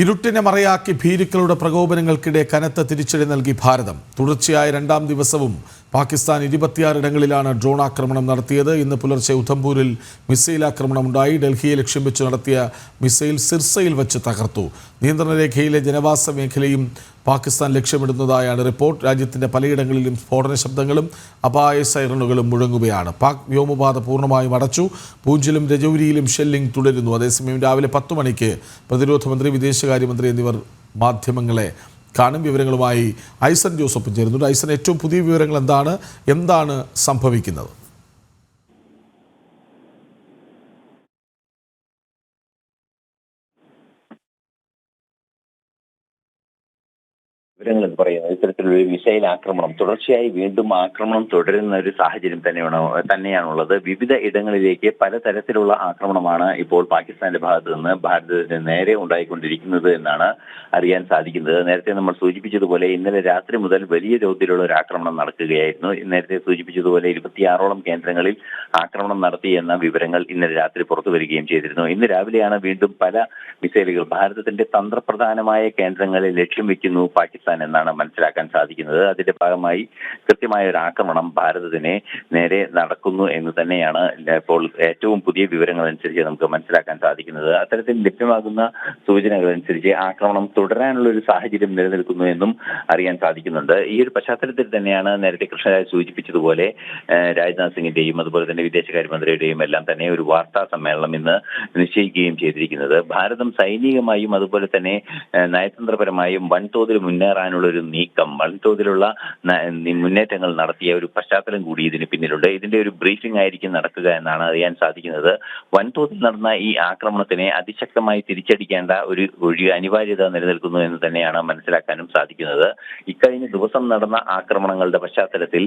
ഇരുട്ടിനെ മറയാക്കി ഭീരുക്കളുടെ പ്രകോപനങ്ങൾക്കിടെ കനത്ത തിരിച്ചടി നൽകി ഭാരതം. തുടർച്ചയായ രണ്ടാം ദിവസവും പാകിസ്ഥാൻ 26 ഇടങ്ങളിലാണ് ഡ്രോൺ ആക്രമണം നടത്തിയത്. ഇന്ന് പുലർച്ചെ ഉധംപൂരിൽ മിസൈൽ ആക്രമണമുണ്ടായി. ഡൽഹിയെ ലക്ഷ്യം വെച്ച് നടത്തിയ മിസൈൽ സിർസയിൽ വെച്ച് തകർത്തു. നിയന്ത്രണ രേഖയിലെ ജനവാസ മേഖലയും പാകിസ്ഥാൻ ലക്ഷ്യമിടുന്നതായാണ് റിപ്പോർട്ട്. രാജ്യത്തിൻ്റെ പലയിടങ്ങളിലും സ്ഫോടന ശബ്ദങ്ങളും അപായ സൈറണുകളും മുഴങ്ങുകയാണ്. പാക് വ്യോമപാത പൂർണ്ണമായും അടച്ചു. പൂഞ്ചിലും രജൌരിയിലും ഷെല്ലിംഗ് തുടരുന്നു. അതേസമയം രാവിലെ 10 മണിക്ക് പ്രതിരോധ മന്ത്രി, വിദേശകാര്യമന്ത്രി എന്നിവർ മാധ്യമങ്ങളെ കാണും. വിവരങ്ങളുമായി ഐസൻ ജോസഫ് ചേരുന്നുണ്ട്. ഐസൻ, ഏറ്റവും പുതിയ വിവരങ്ങൾ എന്താണ് സംഭവിക്കുന്നത്? വിവരങ്ങൾ എന്ന് പറയുന്നത് ഇത്തരത്തിലൊരു മിസൈൽ ആക്രമണം തുടർച്ചയായി വീണ്ടും ആക്രമണം തുടരുന്ന ഒരു സാഹചര്യം തന്നെയാണുള്ളത്. വിവിധ ഇടങ്ങളിലേക്ക് പലതരത്തിലുള്ള ആക്രമണമാണ് ഇപ്പോൾ പാകിസ്ഥാന്റെ ഭാഗത്ത് നിന്ന് ഭാരതത്തിന് നേരെ ഉണ്ടായിക്കൊണ്ടിരിക്കുന്നത് എന്നാണ് അറിയാൻ സാധിക്കുന്നത്. നേരത്തെ നമ്മൾ സൂചിപ്പിച്ചതുപോലെ ഇന്നലെ രാത്രി മുതൽ വലിയ തോതിലുള്ള ഒരു ആക്രമണം നടക്കുകയായിരുന്നു. നേരത്തെ സൂചിപ്പിച്ചതുപോലെ 26ഓളം കേന്ദ്രങ്ങളിൽ ആക്രമണം നടത്തി എന്ന വിവരങ്ങൾ ഇന്നലെ രാത്രി പുറത്തു വരികയും ചെയ്തിരുന്നു. ഇന്ന് രാവിലെയാണ് വീണ്ടും പല മിസൈലുകൾ ഭാരതത്തിന്റെ തന്ത്രപ്രധാനമായ കേന്ദ്രങ്ങളെ ലക്ഷ്യം വെക്കുന്നു പാകിസ്ഥാൻ എന്നാണ് മനസ്സിലാക്കാൻ സാധിക്കുന്നത്. അതിന്റെ ഭാഗമായി കൃത്യമായ ഒരു ആക്രമണം ഭാരതത്തിന് നേരെ നടക്കുന്നു എന്ന് തന്നെയാണ് ഇപ്പോൾ ഏറ്റവും പുതിയ വിവരങ്ങൾ അനുസരിച്ച് നമുക്ക് മനസ്സിലാക്കാൻ സാധിക്കുന്നത്. അത്തരത്തിൽ ലഭ്യമാകുന്ന സൂചനകൾ അനുസരിച്ച് ആക്രമണം തുടരാനുള്ള ഒരു സാഹചര്യം നിലനിൽക്കുന്നു എന്നും അറിയാൻ സാധിക്കുന്നുണ്ട്. ഈ ഒരു പശ്ചാത്തലത്തിൽ തന്നെയാണ് നേരത്തെ കൃഷ്ണരാജ് സൂചിപ്പിച്ചതുപോലെ രാജ്നാഥ് സിംഗിന്റെയും അതുപോലെ തന്നെ വിദേശകാര്യമന്ത്രിയുടെയും എല്ലാം തന്നെ ഒരു വാർത്താ സമ്മേളനം ഇന്ന് നിശ്ചയിക്കുകയും ചെയ്തിരിക്കുന്നത്. ഭാരതം സൈനികമായും അതുപോലെ തന്നെ നയതന്ത്രപരമായും വൻതോതിൽ മുന്നേറാനുള്ള ഒരു നീക്കം, വൻതോതിലുള്ള മുന്നേറ്റങ്ങൾ നടത്തിയ ഒരു പശ്ചാത്തലം കൂടി ഇതിന് പിന്നിലുണ്ട്. ഇതിന്റെ ഒരു ബ്രീഫിംഗ് ആയിരിക്കും നടക്കുക എന്നാണ് അറിയാൻ സാധിക്കുന്നത്. വൻതോതിൽ നടന്ന ഈ ആക്രമണത്തിനെ അതിശക്തമായി തിരിച്ചടിക്കേണ്ട ഒരു അനിവാര്യത നിലനിൽക്കുന്നു എന്ന് തന്നെയാണ് മനസ്സിലാക്കാനും സാധിക്കുന്നത്. ഇക്കഴിഞ്ഞ ദിവസം നടന്ന ആക്രമണങ്ങളുടെ പശ്ചാത്തലത്തിൽ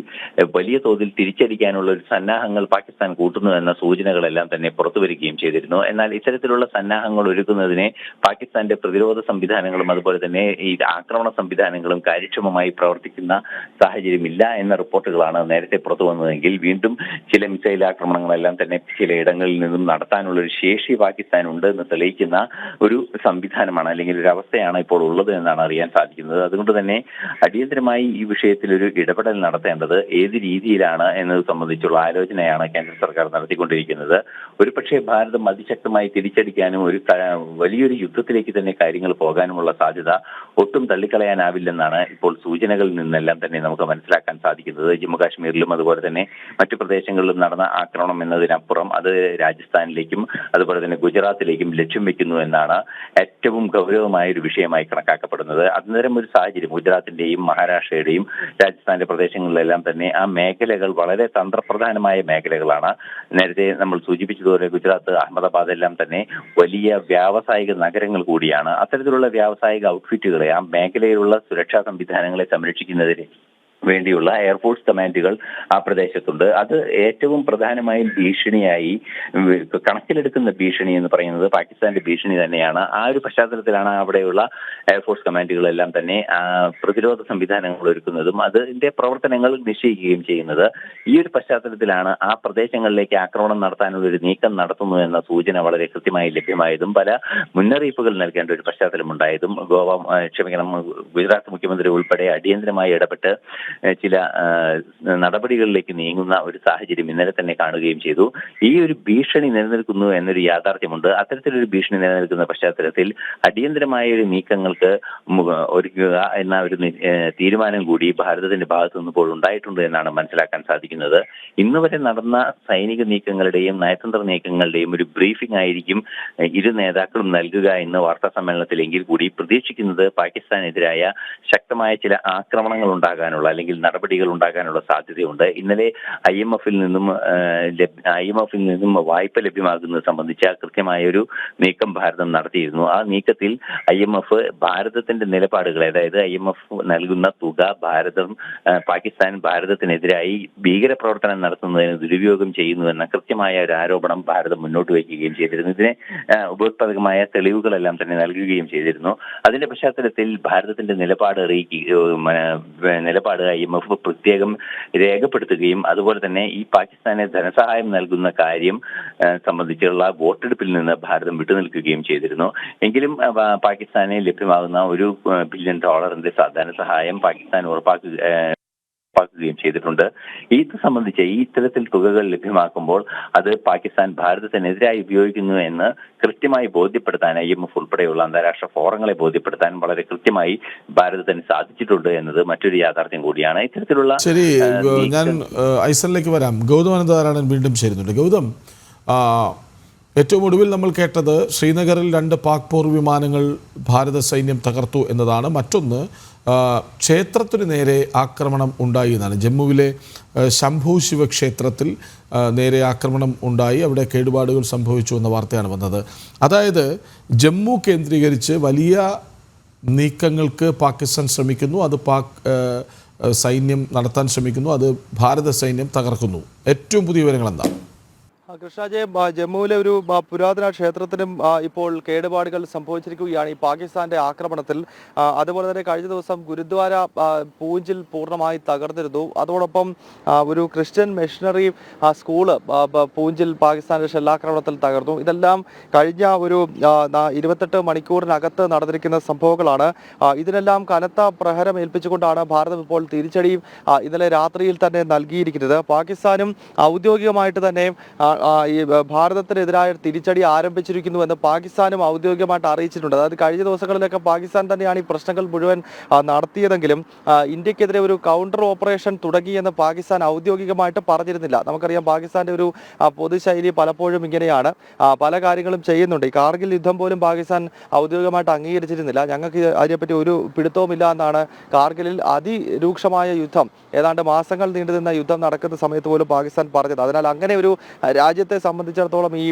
വലിയ തോതിൽ തിരിച്ചടിക്കാനുള്ള ഒരു സന്നാഹങ്ങൾ പാകിസ്ഥാൻ കൂട്ടുന്നു എന്ന സൂചനകളെല്ലാം തന്നെ പുറത്തുവരികയും ചെയ്തിരുന്നു. എന്നാൽ ഇത്തരത്തിലുള്ള സന്നാഹങ്ങൾ ഒരുക്കുന്നതിനെ പാകിസ്ഥാന്റെ പ്രതിരോധ സംവിധാനങ്ങളും അതുപോലെ തന്നെ ഈ ആക്രമണ സംവിധാനങ്ങളും കാര്യക്ഷമമായി പ്രവർത്തിക്കുന്ന സാഹചര്യമില്ല എന്ന റിപ്പോർട്ടുകളാണ് നേരത്തെ പുറത്തു വന്നതെങ്കിൽ വീണ്ടും ചില മിസൈൽ ആക്രമണങ്ങളെല്ലാം തന്നെ ചിലയിടങ്ങളിൽ നിന്നും നടത്താനുള്ള ഒരു ശേഷി പാകിസ്ഥാൻ ഉണ്ട് എന്ന് തെളിയിക്കുന്ന ഒരു സംവിധാനമാണ് അല്ലെങ്കിൽ ഒരു അവസ്ഥയാണ് ഇപ്പോൾ ഉള്ളത് എന്നാണ് അറിയാൻ സാധിക്കുന്നത്. അതുകൊണ്ട് തന്നെ അടിയന്തരമായി ഈ വിഷയത്തിൽ ഒരു ഇടപെടൽ നടത്തേണ്ടത് ഏത് രീതിയിലാണ് എന്നത് സംബന്ധിച്ചുള്ള ആലോചനയാണ് കേന്ദ്ര സർക്കാർ നടത്തിക്കൊണ്ടിരിക്കുന്നത്. ഒരുപക്ഷെ ഭാരതം അതിശക്തമായി തിരിച്ചടിക്കാനും വലിയൊരു യുദ്ധത്തിലേക്ക് തന്നെ കാര്യങ്ങൾ പോകാനുമുള്ള സാധ്യത ഒട്ടും തള്ളിക്കളയാനാവില്ലെന്നാണ് ഇപ്പോൾ സൂചനകളിൽ നിന്നെല്ലാം തന്നെ നമുക്ക് മനസ്സിലാക്കാൻ സാധിക്കുന്നത്. ജമ്മുകാശ്മീരിലും അതുപോലെ തന്നെ മറ്റു പ്രദേശങ്ങളിലും നടന്ന ആക്രമണം എന്നതിനപ്പുറം അത് രാജസ്ഥാനിലേക്കും അതുപോലെ തന്നെ ഗുജറാത്തിലേക്കും ലക്ഷ്യം വെക്കുന്നു എന്നാണ് ഏറ്റവും ഗൗരവമായ ഒരു വിഷയമായി കണക്കാക്കപ്പെടുന്നത്. അന്നേരം ഒരു സാഹചര്യം ഗുജറാത്തിന്റെയും മഹാരാഷ്ട്രയുടെയും രാജസ്ഥാന്റെ പ്രദേശങ്ങളിലെല്ലാം തന്നെ ആ മേഖലകൾ വളരെ തന്ത്രപ്രധാനമായ മേഖലകളാണ്. നേരത്തെ നമ്മൾ സൂചിപ്പിച്ചതുപോലെ ഗുജറാത്ത്, അഹമ്മദാബാദ് എല്ലാം തന്നെ വലിയ വ്യാവസായിക നഗരങ്ങൾ കൂടിയാണ്. അത്തരത്തിലുള്ള വ്യാവസായിക ഔട്ട്ഫിറ്റുകളെ ആ മേഖലയിലുള്ള സുരക്ഷാ സംവിധാനങ്ങളെ സംരക്ഷിക്കുന്നതിന് വേണ്ടിയുള്ള എയർഫോഴ്സ് കമാൻഡുകൾ ആ പ്രദേശത്തുണ്ട്. അത് ഏറ്റവും പ്രധാനമായും ഭീഷണിയായി കണക്കിലെടുക്കുന്ന ഭീഷണി എന്ന് പറയുന്നത് പാകിസ്ഥാന്റെ ഭീഷണി തന്നെയാണ്. ആ ഒരു പശ്ചാത്തലത്തിലാണ് അവിടെയുള്ള എയർഫോഴ്സ് കമാൻഡുകളെല്ലാം തന്നെ പ്രതിരോധ സംവിധാനങ്ങൾ ഒരുക്കുന്നതും അതിന്റെ പ്രവർത്തനങ്ങൾ നിശ്ചയിക്കുകയും ചെയ്യുന്നത്. ഈ ഒരു പശ്ചാത്തലത്തിലാണ് ആ പ്രദേശങ്ങളിലേക്ക് ആക്രമണം നടത്താനുള്ള ഒരു നീക്കം നടത്തുന്നു എന്ന സൂചന വളരെ കൃത്യമായി ലഭ്യമായതും പല മുന്നറിയിപ്പുകൾ നൽകേണ്ട ഒരു പശ്ചാത്തലമുണ്ടായതും ഗുജറാത്ത് മുഖ്യമന്ത്രി ഉൾപ്പെടെ അടിയന്തരമായി ഇടപെട്ട് ചില നടപടികളിലേക്ക് നീങ്ങുന്ന ഒരു സാഹചര്യം ഇന്നലെ തന്നെ കാണുകയും ചെയ്തു. ഈ ഒരു ഭീഷണി നിലനിൽക്കുന്നു എന്നൊരു യാഥാർത്ഥ്യമുണ്ട്. അത്തരത്തിലൊരു ഭീഷണി നിലനിൽക്കുന്ന പശ്ചാത്തലത്തിൽ അടിയന്തരമായ ഒരു നീക്കങ്ങൾക്ക് ഒരുക്കുക എന്ന ഒരു തീരുമാനം കൂടി ഭാരതത്തിന്റെ ഭാഗത്തു നിന്ന് ഇപ്പോൾ ഉണ്ടായിട്ടുണ്ട് എന്നാണ് മനസ്സിലാക്കാൻ സാധിക്കുന്നത്. ഇന്ന് വരെ നടന്ന സൈനിക നീക്കങ്ങളുടെയും നയതന്ത്ര നീക്കങ്ങളുടെയും ഒരു ബ്രീഫിംഗ് ആയിരിക്കും ഇരു നേതാക്കളും നൽകുക എന്ന് വാർത്താ സമ്മേളനത്തിലെങ്കിൽ കൂടി പ്രതീക്ഷിക്കുന്നത് പാകിസ്ഥാനെതിരായ ശക്തമായ ചില ആക്രമണങ്ങൾ ഉണ്ടാകാനുള്ള അല്ലെങ്കിൽ നടപടികൾ ഉണ്ടാകാനുള്ള സാധ്യതയുണ്ട്. ഇന്നലെ IMF ൽ നിന്നും വായ്പ ലഭ്യമാകുന്നത് സംബന്ധിച്ച കൃത്യമായ ഒരു നീക്കം ഭാരതം നടത്തിയിരുന്നു. ആ നീക്കത്തിൽ IMF ഭാരതത്തിന്റെ നിലപാടുകൾ, അതായത് IMF നൽകുന്ന തുക പാകിസ്ഥാൻ ഭാരതത്തിനെതിരായി ഭീകരപ്രവർത്തനം നടത്തുന്നതിന് ദുരുപയോഗം ചെയ്യുന്നുവെന്ന കൃത്യമായ ഒരു ആരോപണം ഭാരതം മുന്നോട്ട് വയ്ക്കുകയും ചെയ്തിരുന്നു. ഇതിനെ ഉപോത്പാദകമായ തെളിവുകളെല്ലാം തന്നെ നൽകുകയും ചെയ്തിരുന്നു. അതിന്റെ പശ്ചാത്തലത്തിൽ ഭാരതത്തിന്റെ നിലപാട് IMF പ്രത്യേകം രേഖപ്പെടുത്തുകയും അതുപോലെ തന്നെ ഈ പാകിസ്ഥാനെ ധനസഹായം നൽകുന്ന കാര്യം സംബന്ധിച്ചുള്ള വോട്ടെടുപ്പിൽ നിന്ന് ഭാരതം വിട്ടുനിൽക്കുകയും ചെയ്തിരുന്നു. എങ്കിലും പാകിസ്ഥാനെ ലഭ്യമാകുന്ന $1 ബില്യൺ ധനസഹായം പാകിസ്ഥാൻ ഉറപ്പാക്കുകയും ചെയ്തിട്ടുണ്ട്. ഇത് സംബന്ധിച്ച് ഈ ഇത്തരത്തിൽ തുകകൾ ലഭ്യമാക്കുമ്പോൾ അത് പാകിസ്ഥാൻ ഭാരതത്തിനെതിരായി ഉപയോഗിക്കുന്നു എന്ന് കൃത്യമായി ബോധ്യപ്പെടുത്താൻ IMF ഉൾപ്പെടെയുള്ള അന്താരാഷ്ട്ര ഫോറങ്ങളെ ബോധ്യപ്പെടുത്താൻ വളരെ കൃത്യമായി ഭാരതത്തിന് സാധിച്ചിട്ടുണ്ട് എന്നത് മറ്റൊരു യാഥാർത്ഥ്യം കൂടിയാണ്. ഇത്തരത്തിലുള്ള ശരി, ഞാൻ ഐസറിലേക്ക് വരാം. ഗൗതം അനന്തനാരായണൻ വീണ്ടും ചേരുന്നുണ്ട്. ഗൗതം, ഏറ്റവും ഒടുവിൽ നമ്മൾ കേട്ടത് ശ്രീനഗറിൽ 2 പാക് പോർ വിമാനങ്ങൾ ഭാരത സൈന്യം തകർത്തു എന്നതാണ്. മറ്റൊന്ന് ക്ഷേത്രത്തിന് നേരെ ആക്രമണം ഉണ്ടായി എന്നാണ്. ജമ്മുവിലെ ശംഭു ശിവക്ഷേത്രത്തിൽ നേരെ ആക്രമണം ഉണ്ടായി, അവിടെ കേടുപാടുകൾ സംഭവിച്ചു എന്ന വാർത്തയാണ് വന്നത്. അതായത് ജമ്മു കേന്ദ്രീകരിച്ച് വലിയ നീക്കങ്ങൾക്ക് പാകിസ്ഥാൻ ശ്രമിക്കുന്നു, അത് പാക് സൈന്യം നടത്താൻ ശ്രമിക്കുന്നു, അത് ഭാരത സൈന്യം തകർക്കുന്നു. ഏറ്റവും പുതിയ വിവരങ്ങൾ എന്താണ്? കൃഷ്ണജെ, ജമ്മുവിലെ ഒരു പുരാതന ക്ഷേത്രത്തിനും ഇപ്പോൾ കേടുപാടുകൾ സംഭവിച്ചിരിക്കുകയാണ് ഈ പാകിസ്ഥാന്റെ ആക്രമണത്തിൽ. അതുപോലെ തന്നെ കഴിഞ്ഞ ദിവസം ഗുരുദ്വാര പൂഞ്ചിൽ പൂർണ്ണമായി തകർന്നിരുന്നു. അതോടൊപ്പം ഒരു ക്രിസ്ത്യൻ മിഷണറി സ്കൂള് പൂഞ്ചിൽ പാകിസ്ഥാന്റെ ഷെല്ലാക്രമണത്തിൽ തകർന്നു. ഇതെല്ലാം കഴിഞ്ഞ ഒരു 28 മണിക്കൂറിനകത്ത് നടന്നിരിക്കുന്ന സംഭവങ്ങളാണ്. ഇതിനെല്ലാം കനത്ത പ്രഹരം ഏൽപ്പിച്ചുകൊണ്ടാണ് ഭാരതം ഇപ്പോൾ തിരിച്ചടി ഇന്നലെ രാത്രിയിൽ തന്നെ നൽകിയിരിക്കുന്നത്. പാകിസ്ഥാനും ഔദ്യോഗികമായിട്ട് തന്നെ ഈ ഭാരതത്തിനെതിരായ തിരിച്ചടി ആരംഭിച്ചിരിക്കുന്നുവെന്ന് പാകിസ്ഥാനും ഔദ്യോഗികമായിട്ട് അറിയിച്ചിട്ടുണ്ട്. അതായത് കഴിഞ്ഞ ദിവസങ്ങളിലൊക്കെ പാകിസ്ഥാൻ തന്നെയാണ് ഈ പ്രശ്നങ്ങൾ മുഴുവൻ നടത്തിയതെങ്കിലും ഇന്ത്യക്കെതിരെ ഒരു കൗണ്ടർ ഓപ്പറേഷൻ തുടങ്ങിയെന്ന് പാകിസ്ഥാൻ ഔദ്യോഗികമായിട്ട് പറഞ്ഞിരുന്നില്ല. നമുക്കറിയാം പാകിസ്ഥാന്റെ ഒരു പൊതുശൈലി പലപ്പോഴും ഇങ്ങനെയാണ്, പല കാര്യങ്ങളും ചെയ്യുന്നുണ്ട്. ഈ കാർഗിൽ യുദ്ധം പോലും പാകിസ്ഥാൻ ഔദ്യോഗികമായിട്ട് അംഗീകരിച്ചിരുന്നില്ല. ഞങ്ങൾക്ക് അതിനെപ്പറ്റി ഒരു പിടുത്തവുമില്ല എന്നാണ് കാർഗിലിൽ അതിരൂക്ഷമായ യുദ്ധം, ഏതാണ്ട് മാസങ്ങൾ നീണ്ടുനിന്ന യുദ്ധം നടക്കുന്ന സമയത്ത് പോലും പാകിസ്ഥാൻ പറഞ്ഞത്. അതിനാൽ അങ്ങനെ ഒരു രാജ്യത്തെ സംബന്ധിച്ചിടത്തോളം ഈ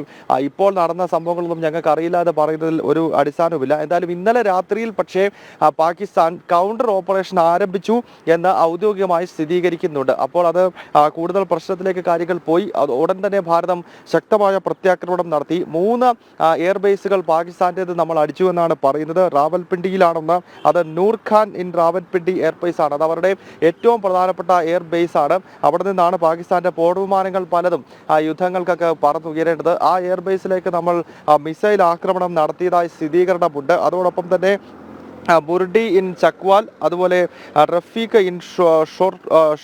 ഇപ്പോൾ നടന്ന സംഭവങ്ങളൊന്നും ഞങ്ങൾക്ക് അറിയില്ല എന്ന് പറയുന്നതിൽ ഒരു അടിസ്ഥാനവുമില്ല. എന്തായാലും ഇന്നലെ രാത്രിയിൽ പക്ഷേ പാകിസ്ഥാൻ കൗണ്ടർ ഓപ്പറേഷൻ ആരംഭിച്ചു എന്ന് ഔദ്യോഗികമായി സ്ഥിരീകരിക്കുന്നുണ്ട്. അപ്പോൾ അത് കൂടുതൽ പ്രശ്നത്തിലേക്ക് കാര്യങ്ങൾ പോയി. ഉടൻ തന്നെ ഭാരതം ശക്തമായ പ്രത്യാക്രമണം നടത്തി. 3 എയർബേസുകൾ പാകിസ്ഥാന്റേത് നമ്മൾ അടിച്ചു എന്നാണ് പറയുന്നത്. റാവൽപിണ്ടിയിലാണെന്ന്. അത് നൂർഖാൻ ഇൻ റാവൽപിണ്ടി എയർബേസ് ആണ്. അത് അവരുടെ ഏറ്റവും പ്രധാനപ്പെട്ട എയർബേസ് ആണ്. അവിടെ നിന്നാണ് പാകിസ്ഥാന്റെ പോർവിമാനങ്ങൾ പലതും യുദ്ധങ്ങൾക്കൊക്കെ പറന്നുയരേണ്ടത്. ആ എയർബേസിലേക്ക് നമ്മൾ മിസൈൽ ആക്രമണം നടത്തിയതായി സ്ഥിരീകരണമുണ്ട്. അതോടൊപ്പം തന്നെ ബുർഡി ഇൻ ചക്വാൽ, അതുപോലെ റഫീഖ് ഇൻ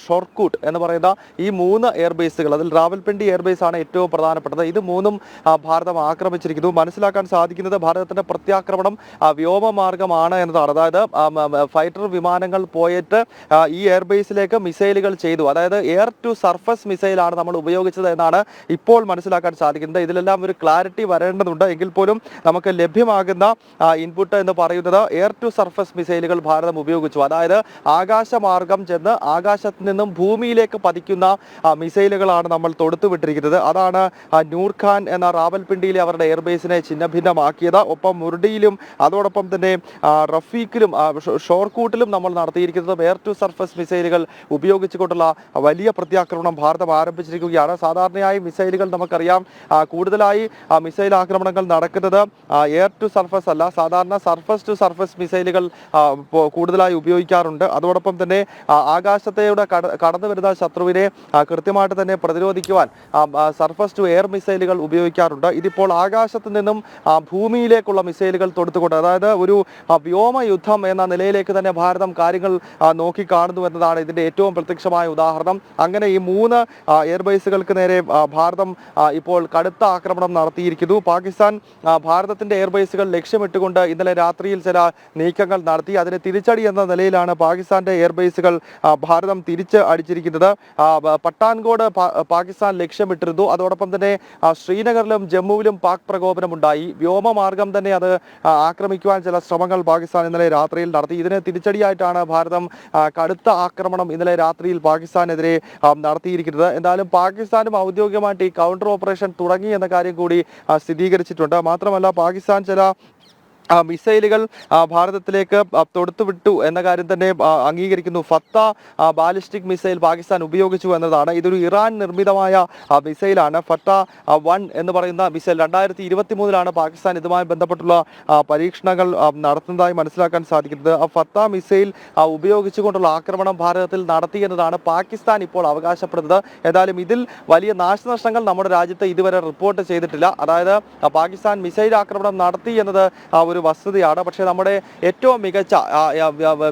ഷോർക്കൂട്ട് എന്ന് പറയുന്ന ഈ 3 എയർബേസുകൾ, അതിൽ റാവൽപിണ്ടി എയർബേസ് ആണ് ഏറ്റവും പ്രധാനപ്പെട്ടത്. ഇത് 3ഉം ഭാരതം ആക്രമിച്ചിരിക്കുന്നു. മനസ്സിലാക്കാൻ സാധിക്കുന്നത് ഭാരതത്തിന്റെ പ്രത്യാക്രമണം വ്യോമമാർഗമാണ് എന്നതാണ്. അതായത് ഫൈറ്റർ വിമാനങ്ങൾ പോയിട്ട് ഈ എയർബേസിലേക്ക് മിസൈലുകൾ ചെയ്തു. അതായത് എയർ ടു സർഫസ് മിസൈലാണ് നമ്മൾ ഉപയോഗിച്ചത് എന്നാണ് ഇപ്പോൾ മനസ്സിലാക്കാൻ സാധിക്കുന്നത്. ഇതിലെല്ലാം ഒരു ക്ലാരിറ്റി വരേണ്ടതുണ്ട്. എങ്കിൽ പോലും നമുക്ക് ലഭ്യമാകുന്ന ഇൻപുട്ട് എന്ന് പറയുന്നത് എയർ ടു സർഫസ് മിസൈലുകൾ ഭാരതം ഉപയോഗിച്ചു. അതായത് ആകാശമാർഗം ചെന്ന് ആകാശത്ത് നിന്നും ഭൂമിയിലേക്ക് പതിക്കുന്ന മിസൈലുകളാണ് നമ്മൾ തൊടുത്തുവിട്ടിരിക്കുന്നത്. അതാണ് നൂർഖാൻ എന്ന റാവൽപിണ്ടിയിലെ അവരുടെ എയർബേസിനെ ഛിന്നഭിന്നമാക്കിയത്. ഒപ്പം മുർഡിയിലും അതോടൊപ്പം തന്നെ റഫീഖിലും ഷോർക്കൂട്ടിലും നമ്മൾ നടത്തിയിരിക്കുന്നത് എയർ ടു സർഫസ് മിസൈലുകൾ ഉപയോഗിച്ചുകൊണ്ടുള്ള വലിയ പ്രത്യാക്രമണം ഭാരതം ആരംഭിച്ചിരിക്കുകയാണ്. സാധാരണയായി മിസൈലുകൾ നമുക്കറിയാം കൂടുതലായി മിസൈൽ ആക്രമണങ്ങൾ നടക്കുന്നത് എയർ ടു സർഫസ് അല്ല, സാധാരണ സർഫസ് ടു സർഫസ് മിസൈലുകൾ കൂടുതലായി ഉപയോഗിക്കാറുണ്ട്. അതോടൊപ്പം തന്നെ ആകാശത്തെയുടെ കടന്നു വരുന്ന ശത്രുവിനെ കൃത്യമായിട്ട് തന്നെ പ്രതിരോധിക്കുവാൻ സർഫസ് ടു എയർ മിസൈലുകൾ ഉപയോഗിക്കാറുണ്ട്. ഇതിപ്പോൾ ആകാശത്ത് നിന്നും ഭൂമിയിലേക്കുള്ള മിസൈലുകൾ തൊടുത്തുകൊണ്ട്, അതായത് ഒരു വ്യോമ യുദ്ധം എന്ന നിലയിലേക്ക് തന്നെ ഭാരതം കാര്യങ്ങൾ നോക്കിക്കാണുന്നു എന്നതാണ് ഇതിന്റെ ഏറ്റവും പ്രത്യക്ഷമായ ഉദാഹരണം. അങ്ങനെ ഈ 3 എയർബേസുകൾക്ക് നേരെ ഭാരതം ഇപ്പോൾ കടുത്ത ആക്രമണം നടത്തിയിരിക്കുന്നു. പാകിസ്ഥാൻ ഭാരതത്തിന്റെ എയർബേസുകൾ ലക്ഷ്യമിട്ടുകൊണ്ട് ഇന്നലെ രാത്രിയിൽ ചില നീക്കങ്ങൾ നടത്തി. അതിന് തിരിച്ചടി എന്ന നിലയിലാണ് പാകിസ്ഥാന്റെ എയർബേസുകൾ ഭാരതം തിരിച്ച് അടിച്ചിരിക്കുന്നത്. പട്ടാൻകോട് പാകിസ്ഥാൻ ലക്ഷ്യമിട്ടിരുന്നു. അതോടൊപ്പം തന്നെ ശ്രീനഗറിലും ജമ്മുവിലും പാക് പ്രകോപനമുണ്ടായി. വ്യോമമാർഗം തന്നെ അത് ആക്രമിക്കുവാൻ ചില ശ്രമങ്ങൾ പാകിസ്ഥാൻ ഇന്നലെ രാത്രിയിൽ നടത്തി. ഇതിന് തിരിച്ചടിയായിട്ടാണ് ഭാരതം കടുത്ത ആക്രമണം ഇന്നലെ രാത്രിയിൽ പാകിസ്ഥാനെതിരെ നടത്തിയിരിക്കുന്നത്. എന്തായാലും പാകിസ്ഥാനും ഔദ്യോഗികമായിട്ട് ഈ കൗണ്ടർ ഓപ്പറേഷൻ തുടങ്ങി എന്ന കാര്യം കൂടി സ്ഥിരീകരിച്ചിട്ടുണ്ട്. മാത്രമല്ല പാകിസ്ഥാൻ ചില മിസൈലുകൾ ഭാരതത്തിലേക്ക് തൊടുത്തുവിട്ടു എന്ന കാര്യം തന്നെ അംഗീകരിക്കുന്നു. ഫത്ത ബാലിസ്റ്റിക് മിസൈൽ പാകിസ്ഥാൻ ഉപയോഗിച്ചു എന്നതാണ്. ഇതൊരു ഇറാൻ നിർമ്മിതമായ മിസൈലാണ്. ഫത്ത 1 എന്ന് പറയുന്ന മിസൈൽ 2023 പാകിസ്ഥാൻ ഇതുമായി ബന്ധപ്പെട്ടുള്ള പരീക്ഷണങ്ങൾ നടത്തുന്നതായി മനസ്സിലാക്കാൻ സാധിക്കുന്നത്. ഫത്ത മിസൈൽ ഉപയോഗിച്ചുകൊണ്ടുള്ള ആക്രമണം ഭാരതത്തിൽ നടത്തി എന്നതാണ് പാകിസ്ഥാൻ ഇപ്പോൾ അവകാശപ്പെടുന്നത്. ഏതായാലും ഇതിൽ വലിയ നാശനഷ്ടങ്ങൾ നമ്മുടെ രാജ്യത്ത് ഇതുവരെ റിപ്പോർട്ട് ചെയ്തിട്ടില്ല. അതായത് പാകിസ്ഥാൻ മിസൈൽ ആക്രമണം നടത്തി എന്നത് ഒരു വസ്തുതയാണ്. പക്ഷേ നമ്മുടെ ഏറ്റവും മികച്ച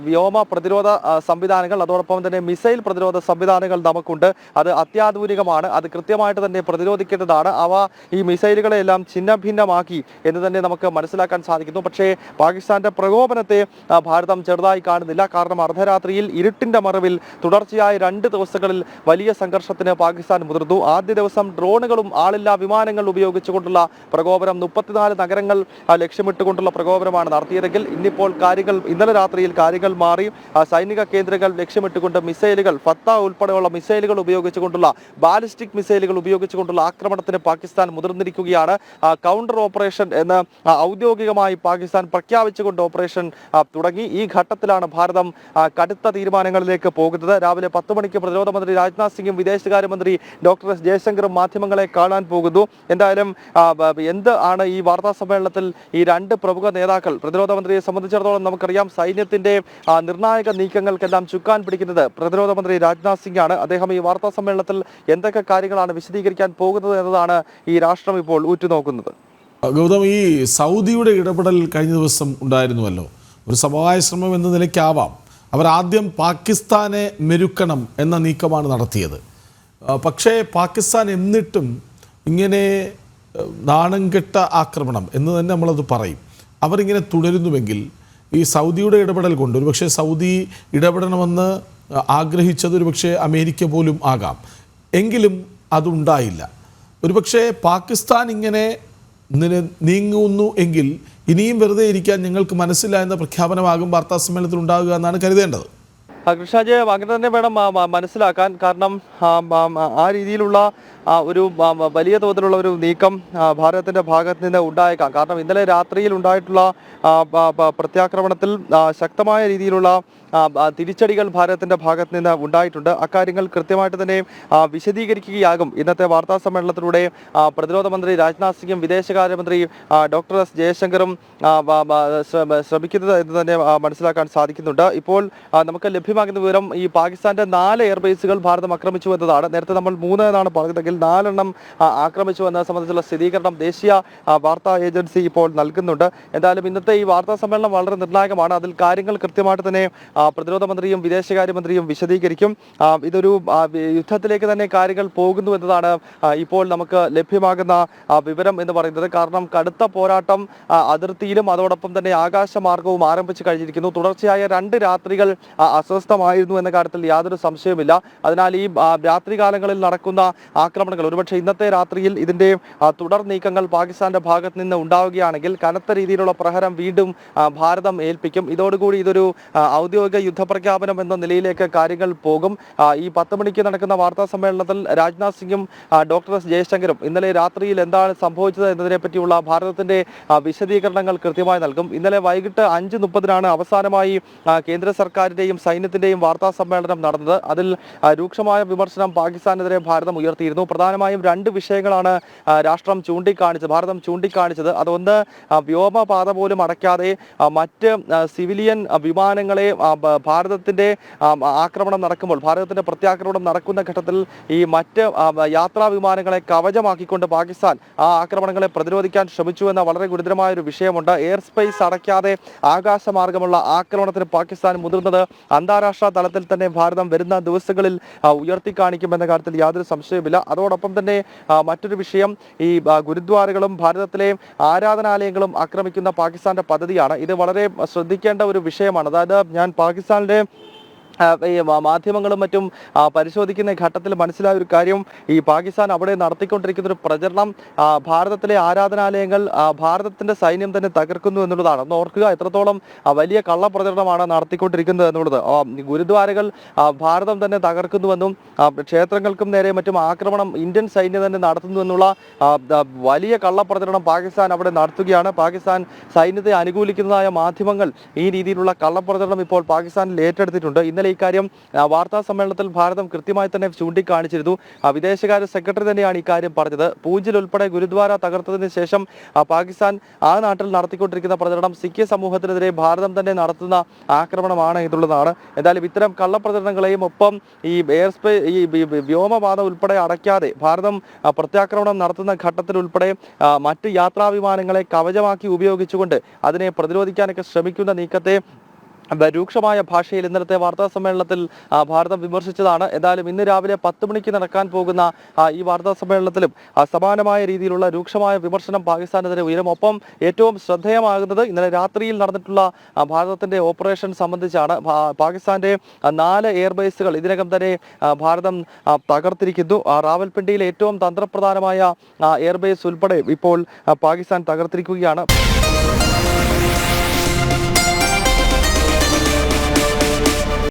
വ്യോമ പ്രതിരോധ സംവിധാനങ്ങൾ, അതോടൊപ്പം തന്നെ മിസൈൽ പ്രതിരോധ സംവിധാനങ്ങൾ നമുക്കുണ്ട്. അത് അത്യാധുനികമാണ്. അത് കൃത്യമായിട്ട് തന്നെ പ്രതിരോധിക്കേണ്ടതാണ്. അവ ഈ മിസൈലുകളെ എല്ലാം ഛിന്നഭിന്നമാക്കി എന്ന് തന്നെ നമുക്ക് മനസ്സിലാക്കാൻ സാധിക്കുന്നു. പക്ഷേ പാകിസ്ഥാന്റെ പ്രകോപനത്തെ ഭാരതം ചെറുതായി കാണുന്നില്ല. കാരണം അർദ്ധരാത്രിയിൽ ഇരുട്ടിന്റെ മറവിൽ തുടർച്ചയായ 2 ദിവസങ്ങളിൽ വലിയ സംഘർഷത്തിന് പാകിസ്ഥാൻ മുതിർന്നു. ആദ്യ ദിവസം ഡ്രോണുകളും ആളില്ലാ വിമാനങ്ങൾ ഉപയോഗിച്ചുകൊണ്ടുള്ള പ്രകോപനം 34 നഗരങ്ങൾ ലക്ഷ്യമിട്ടുകൊണ്ടുള്ള പ്രകോപനമാണ് നടത്തിയതെങ്കിൽ ഇന്നലെ രാത്രിയിൽ കാര്യങ്ങൾ മാറി. സൈനിക കേന്ദ്രങ്ങൾ ലക്ഷ്യമിട്ടുകൊണ്ട് മിസൈലുകൾ, ഫത്ത ഉൾപ്പെടെയുള്ള മിസൈലുകൾ ഉപയോഗിച്ചുകൊണ്ടുള്ള ബാലിസ്റ്റിക് മിസൈലുകൾ ഉപയോഗിച്ചുകൊണ്ടുള്ള ആക്രമണത്തിന് പാകിസ്ഥാൻ മുതിർന്നിരിക്കുകയാണ്. കൗണ്ടർ ഓപ്പറേഷൻ എന്ന് ഔദ്യോഗികമായി പാകിസ്ഥാൻ പ്രഖ്യാപിച്ചുകൊണ്ട് ഓപ്പറേഷൻ തുടങ്ങി. ഈ ഘട്ടത്തിലാണ് ഭാരതം കടുത്ത തീരുമാനങ്ങളിലേക്ക് പോകുന്നത്. രാവിലെ 10 മണിക്ക് പ്രതിരോധ മന്ത്രി രാജ്നാഥ് സിംഗും വിദേശകാര്യമന്ത്രി ഡോക്ടർ എസ് ജയശങ്കറും മാധ്യമങ്ങളെ കാണാൻ പോകുന്നു. എന്തായാലും എന്ത് ആണ് ഈ വാർത്താ സമ്മേളനത്തിൽ ഈ 2 പ്രമുഖ നേതാക്കൾ, പ്രതിരോധ മന്ത്രിയെ സംബന്ധിച്ചിടത്തോളം നമുക്കറിയാം സൈന്യത്തിന്റെ നിർണായക നീക്കങ്ങൾക്കെല്ലാം ചുക്കാൻ പിടിക്കുന്നത് പ്രതിരോധ മന്ത്രി രാജ്നാഥ് സിംഗ് ആണ്. അദ്ദേഹം ഈ വാർത്താ സമ്മേളനത്തിൽ എന്തൊക്കെ കാര്യങ്ങളാണ് വിശദീകരിക്കാൻ പോകുന്നത് എന്നതാണ് ഈ രാഷ്ട്രം ഇപ്പോൾ ഉറ്റുനോക്കുന്നത്. ഗൗതം, ഈ സൗദിയുടെ ഇടപെടൽ കഴിഞ്ഞ ദിവസം ഉണ്ടായിരുന്നുവല്ലോ. ഒരു സമവായ ശ്രമം എന്ന നിലയ്ക്കാവാം അവർ ആദ്യം പാകിസ്ഥാനെ മെരുക്കണം എന്ന നീക്കമാണ് നടത്തിയത്. പക്ഷേ പാകിസ്ഥാൻ എന്നിട്ടും ഇങ്ങനെ നാണംകെട്ട ആക്രമണം എന്ന് തന്നെ നമ്മളത് പറയും. അവരിങ്ങനെ തുടരുന്നുവെങ്കിൽ ഈ സൗദിയുടെ ഇടപെടൽ കൊണ്ട്, ഒരുപക്ഷെ സൗദി ഇടപെടണമെന്ന് ആഗ്രഹിച്ചത് ഒരുപക്ഷെ അമേരിക്ക പോലും ആകാം, എങ്കിലും അതുണ്ടായില്ല. ഒരുപക്ഷെ പാകിസ്ഥാൻ ഇങ്ങനെ നീങ്ങുന്നു എങ്കിൽ ഇനിയും വെറുതെ ഇരിക്കാൻ ഞങ്ങൾക്ക് മനസ്സില്ല എന്ന പ്രഖ്യാപനമാകും വാർത്താ സമ്മേളനത്തിൽ ഉണ്ടാകുക എന്നാണ് കരുതേണ്ടത്. കൃഷ്ണജയ, അങ്ങനെ തന്നെ വേണം മനസ്സിലാക്കാൻ. കാരണം ആ രീതിയിലുള്ള ഒരു വലിയ തോതിലുള്ള ഒരു നീക്കം ഭാരതത്തിന്റെ ഭാഗത്ത് നിന്ന് ഉണ്ടായേക്കാം. കാരണം ഇന്നലെ രാത്രിയിൽ ഉണ്ടായിട്ടുള്ള പ്രത്യാക്രമണത്തിൽ ശക്തമായ രീതിയിലുള്ള തിരിച്ചടികൾ ഭാരതത്തിന്റെ ഭാഗത്ത് നിന്ന് ഉണ്ടായിട്ടുണ്ട്. അക്കാര്യങ്ങൾ കൃത്യമായിട്ട് തന്നെ വിശദീകരിക്കുകയാകും ഇന്നത്തെ വാർത്താ സമ്മേളനത്തിലൂടെ പ്രതിരോധ മന്ത്രി രാജ്നാഥ് സിംഗും വിദേശകാര്യമന്ത്രി ഡോക്ടർ എസ് ജയശങ്കറും ശ്രമിക്കുന്നത് എന്ന് തന്നെ മനസ്സിലാക്കാൻ സാധിക്കുന്നുണ്ട്. ഇപ്പോൾ നമുക്ക് ലഭ്യമാകുന്ന വിവരം ഈ പാകിസ്ഥാന്റെ 4 എയർബേസുകൾ ഭാരതം ആക്രമിച്ചു എന്നതാണ്. നേരത്തെ നമ്മൾ 3 എന്നാണ് പറഞ്ഞതെങ്കിൽ 4 എണ്ണം ആക്രമിച്ചു എന്നത് സംബന്ധിച്ചുള്ള സ്ഥിരീകരണം ദേശീയ വാർത്താ ഏജൻസി ഇപ്പോൾ നൽകുന്നുണ്ട്. എന്തായാലും ഇന്നത്തെ ഈ വാർത്താ സമ്മേളനം വളരെ നിർണായകമാണ്. അതിൽ കാര്യങ്ങൾ കൃത്യമായിട്ട് തന്നെ പ്രതിരോധ മന്ത്രിയും വിദേശകാര്യമന്ത്രിയും വിശദീകരിക്കും. ഇതൊരു യുദ്ധത്തിലേക്ക് തന്നെ കാര്യങ്ങൾ പോകുന്നു എന്നതാണ് ഇപ്പോൾ നമുക്ക് ലഭ്യമാകുന്ന വിവരം എന്ന് പറയുന്നത്. കാരണം കടുത്ത പോരാട്ടം അതിർത്തിയിലും അതോടൊപ്പം തന്നെ ആകാശമാർഗവും ആരംഭിച്ചു കഴിഞ്ഞിരിക്കുന്നു. തുടർച്ചയായ 2 രാത്രികൾ അസ്വസ്ഥമായിരുന്നു എന്ന കാര്യത്തിൽ യാതൊരു സംശയവുമില്ല. അതിനാൽ ഈ രാത്രികാലങ്ങളിൽ നടക്കുന്ന ആക്രമണങ്ങൾ, ഒരുപക്ഷെ ഇന്നത്തെ രാത്രിയിൽ ഇതിന്റെ തുടർ നീക്കങ്ങൾ പാകിസ്ഥാന്റെ ഭാഗത്ത് നിന്ന് ഉണ്ടാവുകയാണെങ്കിൽ കനത്ത രീതിയിലുള്ള പ്രഹരം വീണ്ടും ഭാരതം ഏൽപ്പിക്കും. ഇതോടുകൂടി ഇതൊരു ഔദ്യോഗിക യുദ്ധപ്രഖ്യാപനം എന്ന നിലയിലേക്ക് കാര്യങ്ങൾ പോകും. ഈ 10 മണിക്ക് നടക്കുന്ന വാർത്താ സമ്മേളനത്തിൽ രാജ്നാഥ് സിംഗും ഡോക്ടർ എസ് ജയശങ്കറും ഇന്നലെ രാത്രിയിൽ എന്താണ് സംഭവിച്ചത് എന്നതിനെ പറ്റിയുള്ള ഭാരതത്തിന്റെ വിശദീകരണങ്ങൾ കൃത്യമായി നൽകും. ഇന്നലെ വൈകിട്ട് 5:30 അവസാനമായി കേന്ദ്ര സർക്കാരിന്റെയും സൈന്യത്തിന്റെയും വാർത്താ സമ്മേളനം നടന്നത്. അതിൽ രൂക്ഷമായ വിമർശനം പാകിസ്ഥാനെതിരെ ഭാരതം ഉയർത്തിയിരുന്നു. പ്രധാനമായും 2 വിഷയങ്ങളാണ് ഭാരതം ചൂണ്ടിക്കാണിച്ചത്. അതൊന്ന്, വ്യോമപാത പോലും അടയ്ക്കാതെ മറ്റ് സിവിലിയൻ വിമാനങ്ങളെ ഭാരതത്തിന്റെ പ്രത്യാക്രമണം നടക്കുന്ന ഘട്ടത്തിൽ ഈ മറ്റ് യാത്രാ വിമാനങ്ങളെ കവചമാക്കിക്കൊണ്ട് പാകിസ്ഥാൻ ആ ആക്രമണങ്ങളെ പ്രതിരോധിക്കാൻ ശ്രമിച്ചു എന്ന വളരെ ഗുരുതരമായ ഒരു വിഷയമുണ്ട്. എയർ സ്പേസ് അടയ്ക്കാതെ ആകാശമാർഗമുള്ള ആക്രമണത്തിന് പാകിസ്ഥാൻ മുതിർന്നത് അന്താരാഷ്ട്ര തലത്തിൽ തന്നെ ഭാരതം വരുന്ന ദിവസങ്ങളിൽ ഉയർത്തിക്കാണിക്കുമെന്ന കാര്യത്തിൽ യാതൊരു സംശയവുമില്ല. അതോടൊപ്പം തന്നെ മറ്റൊരു വിഷയം, ഈ ഗുരുദ്വാരകളും ഭാരതത്തിലെ ആരാധനാലയങ്ങളും ആക്രമിക്കുന്ന പാകിസ്ഥാന്റെ പദ്ധതിയാണ്. ഇത് വളരെ ശ്രദ്ധിക്കേണ്ട ഒരു വിഷയമാണ്. അതായത് ഞാൻ പാകിസ്ഥാനിലെ ഈ മാധ്യമങ്ങളും മറ്റും പരിശോധിക്കുന്ന ഘട്ടത്തിൽ മനസ്സിലായ ഒരു കാര്യം, ഈ പാകിസ്ഥാൻ അവിടെ നടത്തിക്കൊണ്ടിരിക്കുന്ന ഒരു പ്രചരണം ഭാരതത്തിലെ ആരാധനാലയങ്ങൾ ഭാരതത്തിന്റെ സൈന്യം തന്നെ തകർക്കുന്നു എന്നുള്ളതാണ്. ഒന്ന് ഓർക്കുക, എത്രത്തോളം വലിയ കള്ളപ്രചരണമാണ് നടത്തിക്കൊണ്ടിരിക്കുന്നത് എന്നുള്ളത്. ഗുരുദ്വാരകൾ ഭാരതം തന്നെ തകർക്കുന്നുവെന്നും ക്ഷേത്രങ്ങൾക്കും നേരെ മറ്റും ആക്രമണം ഇന്ത്യൻ സൈന്യം തന്നെ നടത്തുന്നു എന്നുള്ള വലിയ കള്ളപ്രചരണം പാകിസ്ഥാൻ അവിടെ നടത്തുകയാണ്. പാകിസ്ഥാൻ സൈന്യത്തെ അനുകൂലിക്കുന്നതായ മാധ്യമങ്ങൾ ഈ രീതിയിലുള്ള കള്ളപ്രചരണം ഇപ്പോൾ പാകിസ്ഥാനിൽ ഏറ്റെടുത്തിട്ടുണ്ട്. ഇന്നലെ ഇക്കാര്യം വാർത്താ സമ്മേളനത്തിൽ ഭാരതം കൃത്യമായി തന്നെ ചൂണ്ടിക്കാണിച്ചിരുന്നു. വിദേശകാര്യ സെക്രട്ടറി തന്നെയാണ് ഇക്കാര്യം പറഞ്ഞത്. പൂഞ്ചിൽ ഉൾപ്പെടെ ഗുരുദ്വാര തകർത്തതിന് ശേഷം പാകിസ്ഥാൻ ആ നാട്ടിൽ നടത്തിക്കൊണ്ടിരിക്കുന്ന പ്രചരണം സിഖ് സമൂഹത്തിനെതിരെ ഭാരതം തന്നെ നടത്തുന്ന ആക്രമണമാണ് എന്നുള്ളതാണ്. എന്തായാലും ഇത്തരം കള്ളപ്രചരണങ്ങളെയും ഒപ്പം ഈ ഈ വ്യോമപാത ഉൾപ്പെടെ അടയ്ക്കാതെ ഭാരതം പ്രത്യാക്രമണം നടത്തുന്ന ഘട്ടത്തിൽ ഉൾപ്പെടെ മറ്റ് യാത്രാവിമാനങ്ങളെ കവചമാക്കി ഉപയോഗിച്ചുകൊണ്ട് അതിനെ പ്രതിരോധിക്കാനൊക്കെ ശ്രമിക്കുന്ന നീക്കത്തെ രൂക്ഷമായ ഭാഷയിൽ ഇന്നലത്തെ വാർത്താ സമ്മേളനത്തിൽ ഭാരതം വിമർശിച്ചതാണ്. എന്തായാലും ഇന്ന് രാവിലെ 10 മണിക്ക് നടക്കാൻ പോകുന്ന ഈ വാർത്താ സമ്മേളനത്തിലും സമാനമായ രീതിയിലുള്ള രൂക്ഷമായ വിമർശനം പാകിസ്ഥാനെതിരെ ഉയരും. ഒപ്പം ഏറ്റവും ശ്രദ്ധേയമാകുന്നത് ഇന്നലെ രാത്രിയിൽ നടന്നിട്ടുള്ള ഭാരതത്തിന്റെ ഓപ്പറേഷൻ സംബന്ധിച്ചാണ്. പാകിസ്ഥാന്റെ 4 എയർബേസുകൾ ഇതിനകം തന്നെ ഭാരതം തകർത്തിരിക്കുന്നു. റാവൽപിണ്ടിയിലെ ഏറ്റവും തന്ത്രപ്രധാനമായ എയർബേസ് ഉൾപ്പെടെ ഇപ്പോൾ പാകിസ്ഥാൻ തകർത്തിരിക്കുകയാണ്.